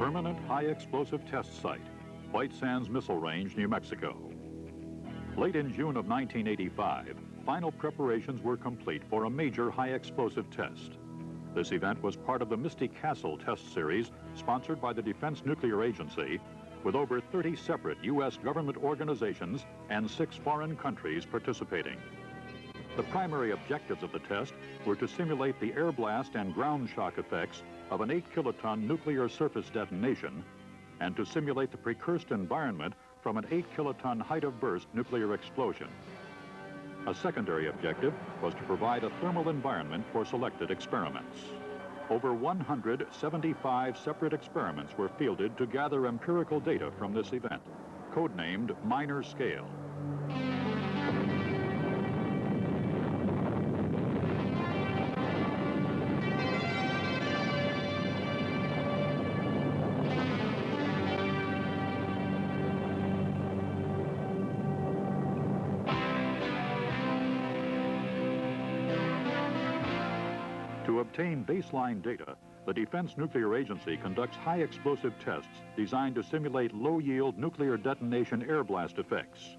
Permanent High Explosive Test Site, White Sands Missile Range, New Mexico. Late in June of 1985, final preparations were complete for a major high explosive test. This event was part of the Misty Castle test series sponsored by the Defense Nuclear Agency, with over 30 separate U.S. government organizations and 6 foreign countries participating. The primary objectives of the test were to simulate the air blast and ground shock effects of an 8-kiloton nuclear surface detonation and to simulate the precursed environment from an 8-kiloton height of burst nuclear explosion. A secondary objective was to provide a thermal environment for selected experiments. Over 175 separate experiments were fielded to gather empirical data from this event, codenamed minor scale. To obtain baseline data, the Defense Nuclear Agency conducts high explosive tests designed to simulate low-yield nuclear detonation air blast effects.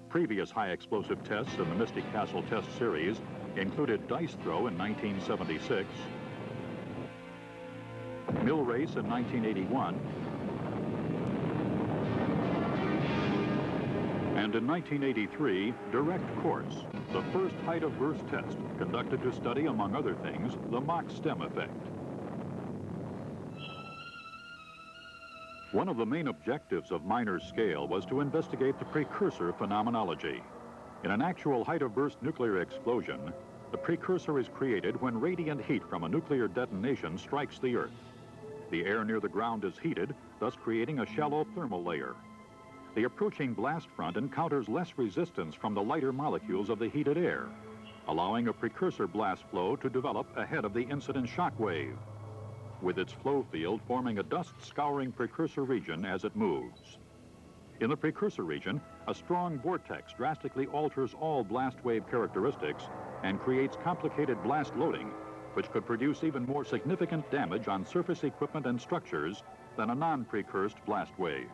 Previous high explosive tests in the Misty Castle test series included dice throw in 1976, mill race in 1981, and in 1983, direct course, the first height of burst test conducted to study, among other things, the Mach stem effect. One of the main objectives of minor scale was to investigate the precursor phenomenology. In an actual height of burst nuclear explosion, the precursor is created when radiant heat from a nuclear detonation strikes the Earth. The air near the ground is heated, thus creating a shallow thermal layer. The approaching blast front encounters less resistance from the lighter molecules of the heated air, allowing a precursor blast flow to develop ahead of the incident shock wave, with its flow field forming a dust-scouring precursor region as it moves. In the precursor region, a strong vortex drastically alters all blast wave characteristics and creates complicated blast loading, which could produce even more significant damage on surface equipment and structures than a non-precursed blast wave.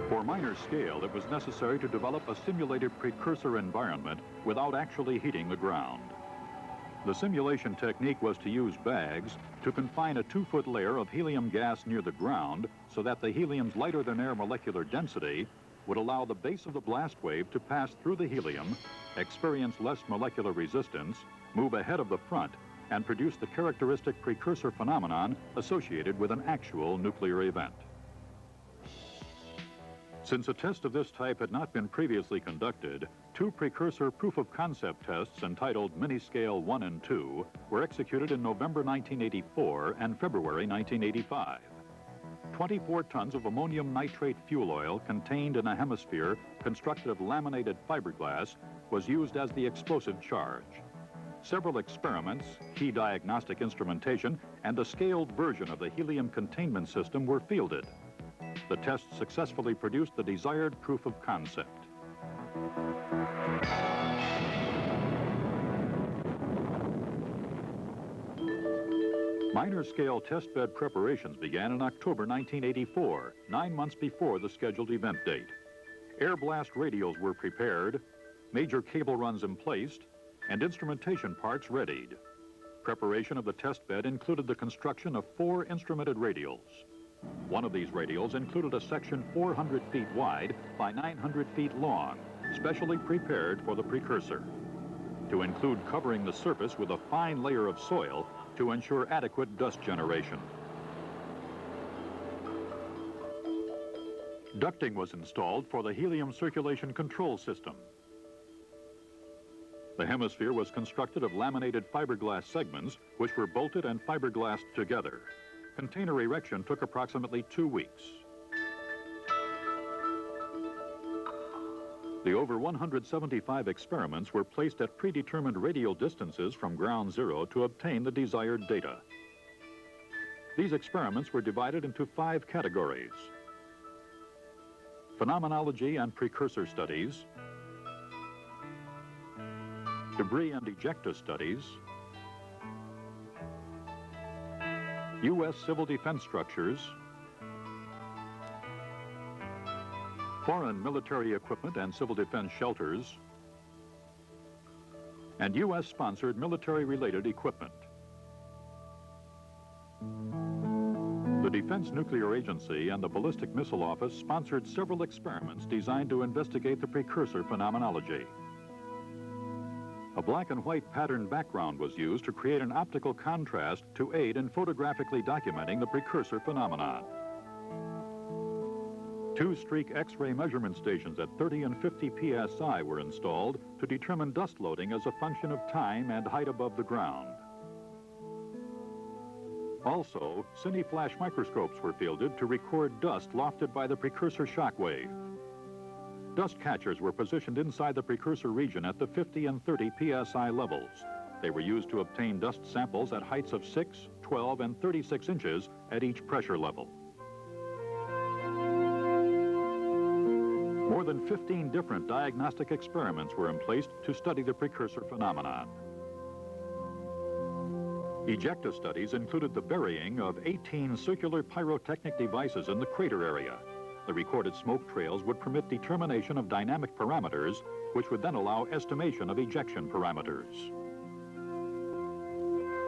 For minor scale, it was necessary to develop a simulated precursor environment without actually heating the ground. The simulation technique was to use bags to confine a 2-foot layer of helium gas near the ground so that the helium's lighter-than-air molecular density would allow the base of the blast wave to pass through the helium, experience less molecular resistance, move ahead of the front, and produce the characteristic precursor phenomenon associated with an actual nuclear event. Since a test of this type had not been previously conducted, 2 precursor proof-of-concept tests entitled Miniscale 1 and 2 were executed in November 1984 and February 1985. 24 tons of ammonium nitrate fuel oil contained in a hemisphere constructed of laminated fiberglass was used as the explosive charge. Several experiments, key diagnostic instrumentation, and a scaled version of the helium containment system were fielded. The test successfully produced the desired proof of concept. Minor scale testbed preparations began in October 1984, 9 months before the scheduled event date. Air blast radials were prepared, major cable runs emplaced, and instrumentation parts readied. Preparation of the testbed included the construction of 4 instrumented radials. One of these radials included a section 400 feet wide by 900 feet long, specially prepared for the precursor, to include covering the surface with a fine layer of soil to ensure adequate dust generation. Ducting was installed for the helium circulation control system. The hemisphere was constructed of laminated fiberglass segments, which were bolted and fiberglassed together. Container erection took approximately 2 weeks. The over 175 experiments were placed at predetermined radial distances from ground zero to obtain the desired data. These experiments were divided into 5 categories: phenomenology and precursor studies, debris and ejecta studies, U.S. civil defense structures, foreign military equipment and civil defense shelters, and U.S.-sponsored military-related equipment. The Defense Nuclear Agency and the Ballistic Missile Office sponsored several experiments designed to investigate the precursor phenomenology. A black and white pattern background was used to create an optical contrast to aid in photographically documenting the precursor phenomenon. Two streak X-ray measurement stations at 30 and 50 psi were installed to determine dust loading as a function of time and height above the ground. Also, cine-flash microscopes were fielded to record dust lofted by the precursor shock wave. Dust catchers were positioned inside the precursor region at the 50 and 30 psi levels. They were used to obtain dust samples at heights of 6, 12, and 36 inches at each pressure level. More than 15 different diagnostic experiments were emplaced to study the precursor phenomenon. Ejecta studies included the burying of 18 circular pyrotechnic devices in the crater area. The recorded smoke trails would permit determination of dynamic parameters, which would then allow estimation of ejection parameters.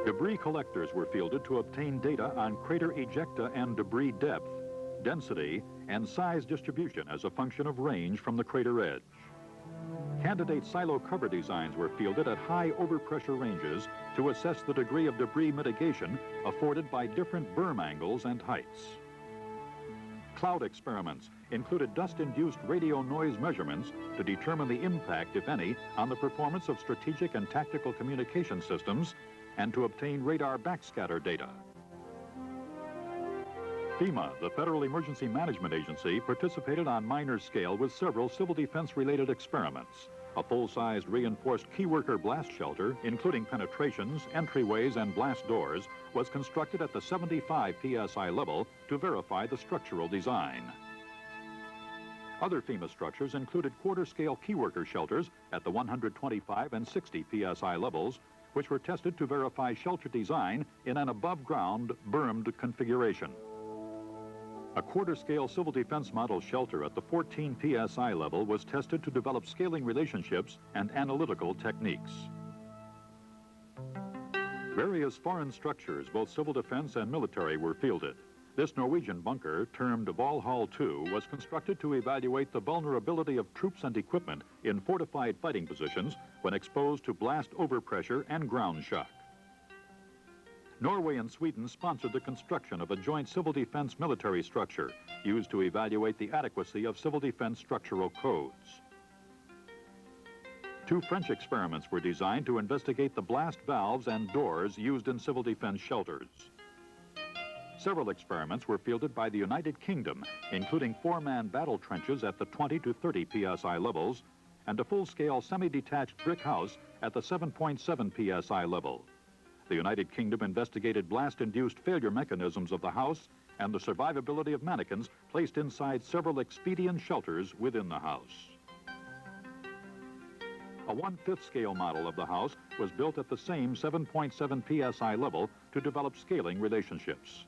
Debris collectors were fielded to obtain data on crater ejecta and debris depth, density, and size distribution as a function of range from the crater edge. Candidate silo cover designs were fielded at high overpressure ranges to assess the degree of debris mitigation afforded by different berm angles and heights. Cloud experiments included dust-induced radio noise measurements to determine the impact, if any, on the performance of strategic and tactical communication systems and to obtain radar backscatter data. FEMA, the Federal Emergency Management Agency, participated on minor scale with several civil defense-related experiments. A full-sized reinforced key worker blast shelter, including penetrations, entryways, and blast doors, was constructed at the 75 psi level to verify the structural design. Other FEMA structures included quarter-scale key worker shelters at the 125 and 60 psi levels, which were tested to verify shelter design in an above-ground bermed configuration. A quarter-scale civil defense model shelter at the 14 psi level was tested to develop scaling relationships and analytical techniques. Various foreign structures, both civil defense and military, were fielded. This Norwegian bunker, termed Valhall 2, was constructed to evaluate the vulnerability of troops and equipment in fortified fighting positions when exposed to blast overpressure and ground shock. Norway and Sweden sponsored the construction of a joint civil defense military structure used to evaluate the adequacy of civil defense structural codes. Two French experiments were designed to investigate the blast valves and doors used in civil defense shelters. Several experiments were fielded by the United Kingdom, including four-man battle trenches at the 20 to 30 psi levels and a full-scale semi-detached brick house at the 7.7 psi level. The United Kingdom investigated blast-induced failure mechanisms of the house and the survivability of mannequins placed inside several expedient shelters within the house. A 1/5 scale model of the house was built at the same 7.7 psi level to develop scaling relationships.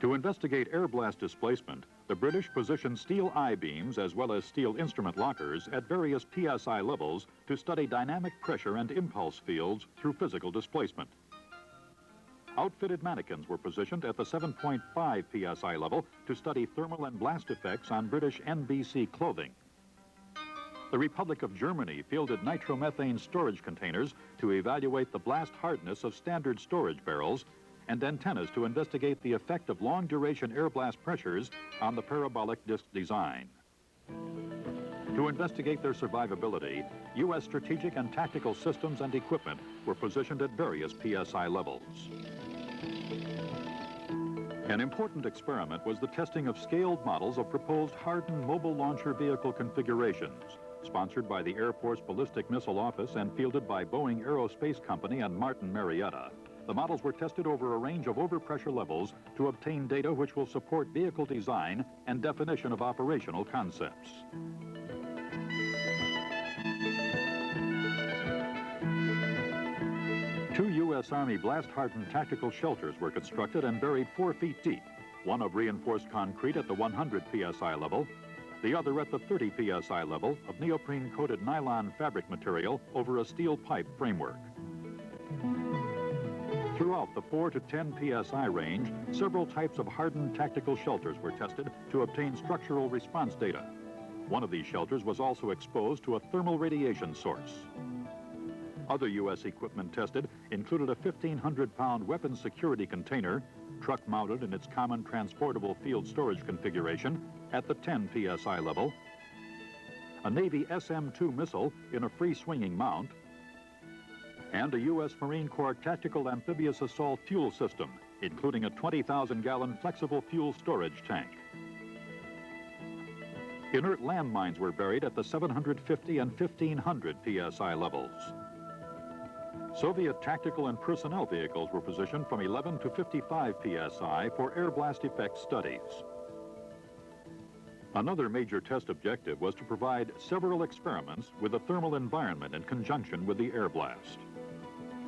To investigate airblast displacement, the British positioned steel I-beams as well as steel instrument lockers at various psi levels to study dynamic pressure and impulse fields through physical displacement. Outfitted mannequins were positioned at the 7.5 psi level to study thermal and blast effects on British NBC clothing. The Republic of Germany fielded nitromethane storage containers to evaluate the blast hardness of standard storage barrels and antennas to investigate the effect of long-duration air blast pressures on the parabolic disc design. To investigate their survivability, U.S. strategic and tactical systems and equipment were positioned at various psi levels. An important experiment was the testing of scaled models of proposed hardened mobile launcher vehicle configurations, sponsored by the Air Force Ballistic Missile Office and fielded by Boeing Aerospace Company and Martin Marietta. The models were tested over a range of overpressure levels to obtain data which will support vehicle design and definition of operational concepts. Two U.S. U.S. Army blast-hardened tactical shelters were constructed and buried 4 feet deep, one of reinforced concrete at the 100 psi level, the other at the 30 psi level of neoprene-coated nylon fabric material over a steel pipe framework. Throughout the 4 to 10 psi range, several types of hardened tactical shelters were tested to obtain structural response data. One of these shelters was also exposed to a thermal radiation source. Other U.S. equipment tested included a 1,500-pound weapons security container, truck-mounted in its common transportable field storage configuration at the 10 psi level, a Navy SM-2 missile in a free-swinging mount, and a U.S. Marine Corps tactical amphibious assault fuel system, including a 20,000-gallon flexible fuel storage tank. Inert landmines were buried at the 750 and 1,500 psi levels. Soviet tactical and personnel vehicles were positioned from 11 to 55 psi for air blast effect studies. Another major test objective was to provide several experiments with a thermal environment in conjunction with the air blast.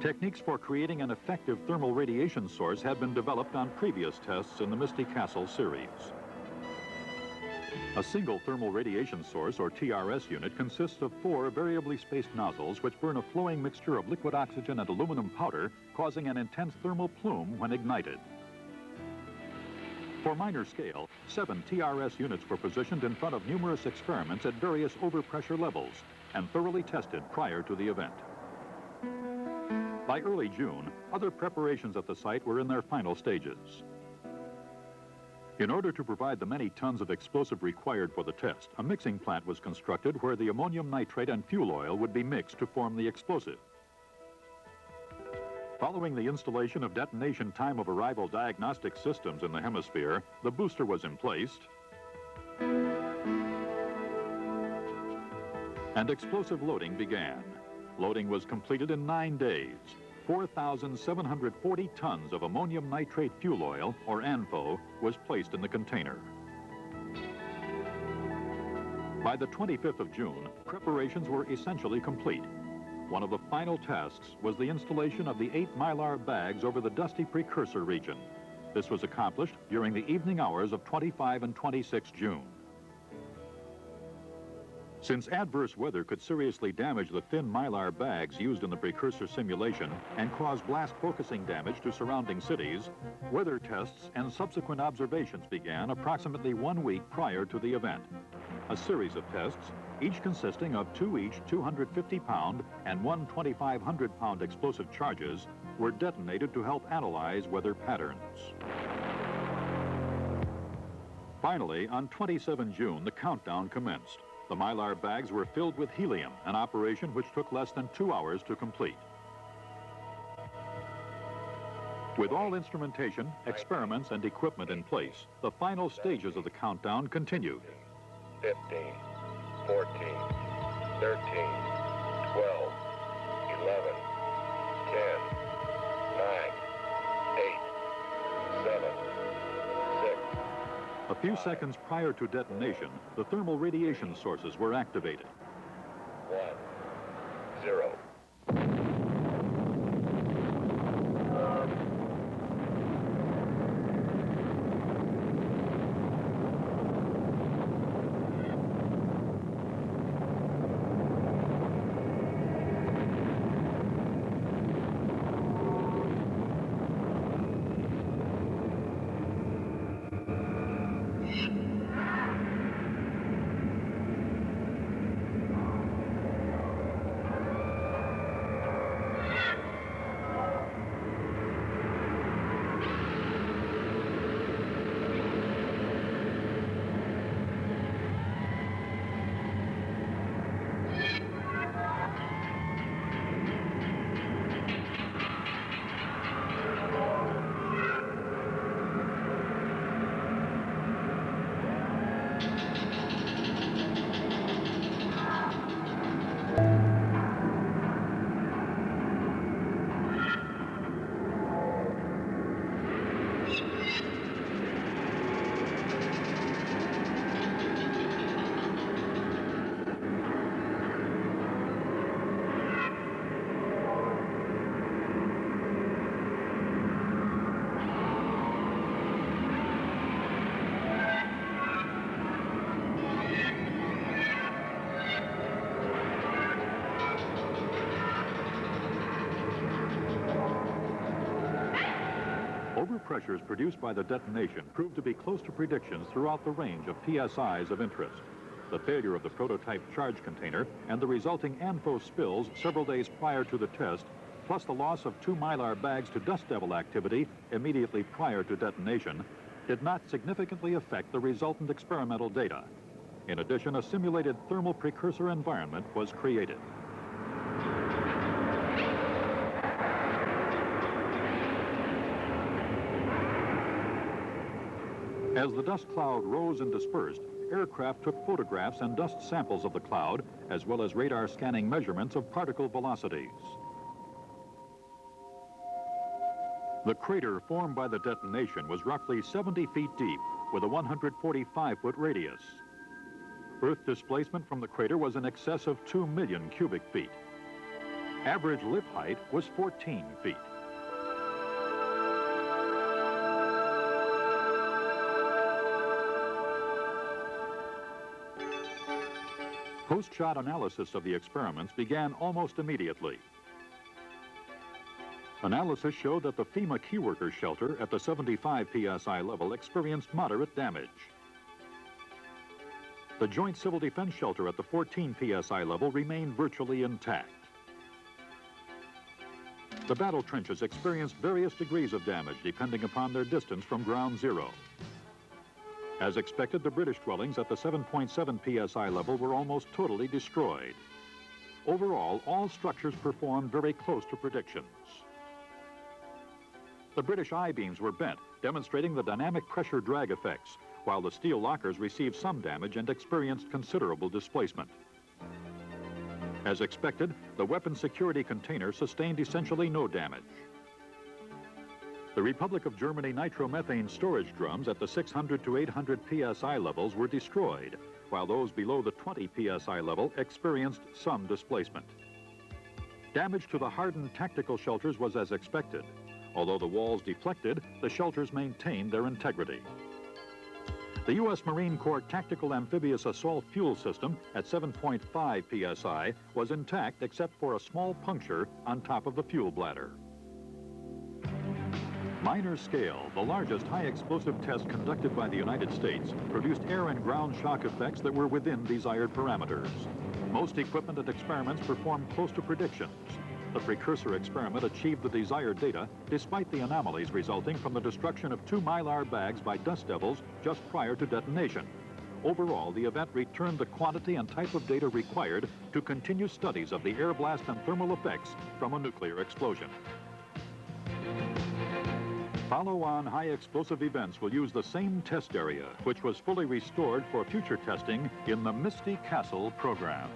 Techniques for creating an effective thermal radiation source had been developed on previous tests in the Misty Castle series. A single thermal radiation source, or TRS unit, consists of 4 variably spaced nozzles which burn a flowing mixture of liquid oxygen and aluminum powder, causing an intense thermal plume when ignited. For minor scale, 7 TRS units were positioned in front of numerous experiments at various overpressure levels and thoroughly tested prior to the event. By early June, other preparations at the site were in their final stages. In order to provide the many tons of explosive required for the test, a mixing plant was constructed where the ammonium nitrate and fuel oil would be mixed to form the explosive. Following the installation of detonation time of arrival diagnostic systems in the hemisphere, the booster was emplaced and explosive loading began. Loading was completed in 9 days. 4,740 tons of ammonium nitrate fuel oil, or ANFO, was placed in the container. By the 25th of June, preparations were essentially complete. One of the final tasks was the installation of the 8 mylar bags over the dusty precursor region. This was accomplished during the evening hours of 25 and 26 June. Since adverse weather could seriously damage the thin mylar bags used in the precursor simulation and cause blast focusing damage to surrounding cities, weather tests and subsequent observations began approximately 1 week prior to the event. A series of tests, each consisting of 2 each 250-pound and 1 2,500-pound explosive charges, were detonated to help analyze weather patterns. Finally, on 27 June, the countdown commenced. The mylar bags were filled with helium, an operation which took less than 2 hours to complete. With all instrumentation, experiments, and equipment in place, the final stages of the countdown continued. 15, 14, 13, 12, 11, 10, 9, 8, 7, 6. A few seconds prior to detonation, the thermal radiation sources were activated. 1, 0. pressures produced by the detonation proved to be close to predictions throughout the range of PSIs of interest. The failure of the prototype charge container and the resulting ANFO spills several days prior to the test, plus the loss of 2 Mylar bags to dust devil activity immediately prior to detonation, did not significantly affect the resultant experimental data. In addition, a simulated thermal precursor environment was created. As the dust cloud rose and dispersed, aircraft took photographs and dust samples of the cloud, as well as radar scanning measurements of particle velocities. The crater formed by the detonation was roughly 70 feet deep, with a 145-foot radius. Earth displacement from the crater was in excess of 2 million cubic feet. Average lip height was 14 feet. Post-shot analysis of the experiments began almost immediately. Analysis showed that the FEMA key worker shelter at the 75 psi level experienced moderate damage. The Joint Civil Defense shelter at the 14 psi level remained virtually intact. The battle trenches experienced various degrees of damage depending upon their distance from ground zero. As expected, the British dwellings at the 7.7 psi level were almost totally destroyed. Overall, all structures performed very close to predictions. The British I-beams were bent, demonstrating the dynamic pressure drag effects, while the steel lockers received some damage and experienced considerable displacement. As expected, the weapon security container sustained essentially no damage. The Republic of Germany nitromethane storage drums at the 600 to 800 psi levels were destroyed, while those below the 20 psi level experienced some displacement. Damage to the hardened tactical shelters was as expected. Although the walls deflected, the shelters maintained their integrity. The U.S. Marine Corps Tactical Amphibious Assault Fuel System at 7.5 psi was intact except for a small puncture on top of the fuel bladder. Minor scale, the largest high-explosive test conducted by the United States, produced air and ground shock effects that were within desired parameters. Most equipment and experiments performed close to predictions. The precursor experiment achieved the desired data despite the anomalies resulting from the destruction of 2 Mylar bags by dust devils just prior to detonation. Overall, the event returned the quantity and type of data required to continue studies of the air blast and thermal effects from a nuclear explosion. Follow-on high-explosive events will use the same test area, which was fully restored for future testing in the Misty Castle program.